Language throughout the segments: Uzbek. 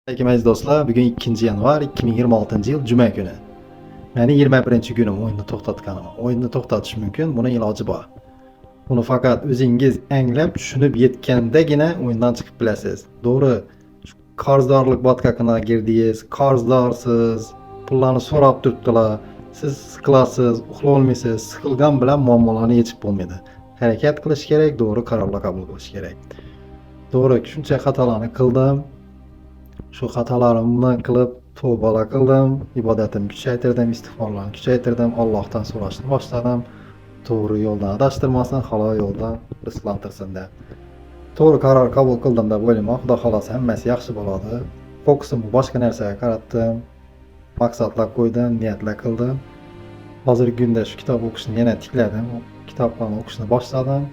Assalomu aziz do'stlar, bugun 2-yanvar 2026-yil juma kuni. Meni 21-kunim o'yinni to'xtatganim. O'yinni to'xtatish mumkin, buni iloji bor. Buni faqat o'zingiz anglab, tushunib yetgandagina o'yindan chiqib bilasiz. To'g'ri, qarzdorlik botqaqiga girdingiz, qarzdorsiz, pullarni so'rab turibdilar. Siz siqilasiz, uxlay olmaysiz. Siqilgan bilan muammolarni yechib bo'lmaydi. Harakat qilish kerak, to'g'ri qarorlar qabul qilish kerak. To'g'ri, shuncha xatolarni qildim. Shu xatolarimni qilib tavbalar qildim, ibodatimni kuchaytirdim, istig'forlarni kuchaytirdim, Allohdan so'rashni boshladim. To'g'ri yo'ldan adashtirmasin, halol yo'ldan rizqlantirsin deb. To'g'ri qaror qabul qildim deb o'ylayman. Xudo xolasa hammasi yaxshi bo'ladi. Fokusimni boshqa narsaga qaratdim. Maqsadlar qo'ydim, niyatlar qildim. Hozirgi kunda shu kitob o'qishni yana tikladim. Kitoblarni o'qishni boshladim.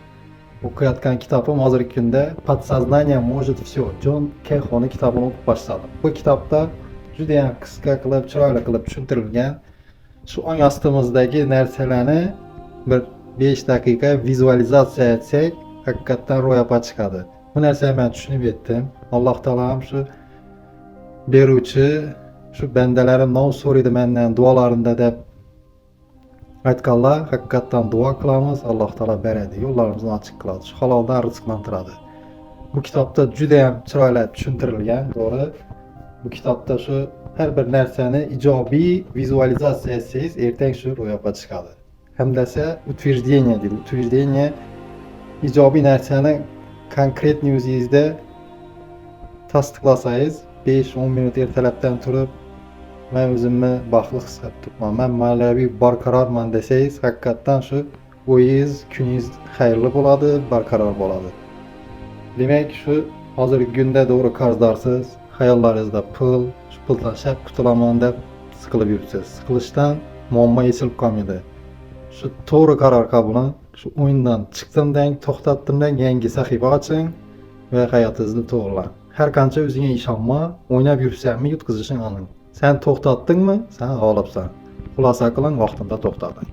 O'qiyotgan kitobim hozirgi kunda "Подсознание может всё". Jon Keyxoni kitobini o'qib boshladim. Bu kitobda juda ham qisqa qilib, chiroyli qilib tushuntirilgan shu ong ostimizdagi narsalarni bir 5 daqiqa vizualizatsiya etsak, haqiqatdan ro'yobga chiqadi. Bu narsani men tushunib yetdim. Alloh taolam shu beruvchi, shu bandalarim nov so'raydi mendan duolarinda deb aytganlar, haqiqatdan duo qilamiz, Alloh taolo beradi, yo'llarimizni ochiq qiladi, shu haloldan rizqlantiradi. Bu kitobda juda ham chiroyli tushuntirilgan, to'g'ri. Bu kitobda shu har bir narsani ijobiy vizualizatsiya etsangiz, ertaga shu ro'yobga chiqadi. Hamdasa утверждение deydi. Утверждение ijobiy narsani konkretniy o'zingizda tasdiqlasangiz, 5-10 minut ertalabdan turib men o'zimni baxtli his qilib turibman. Men ma'naviy barqarorman desangiz, haqiqatdan shu o'yingiz, kuningiz xayrli bo'ladi, barqaror bo'ladi. Demak, shu hozirgi kunda to'g'ri qarzdorsiz, xayollaringizda pul, shu puldan shab qutulaman deb siqilib yuribsiz. Siqilishdan muammo yechilib qolmaydi. Shu to'g'ri qaror qabuling, shu o'yindan chiqdimdan, to'xtatdimdan yangi sahifa oching va hayotingizni to'g'rilang. Har qancha o'zingga ishonma, o'ynab yursanmi, yutqizishing aniq. Sen to'xtatdingmi, sen g'olibsan. Xulosa qiling, vaqtida to'xtating.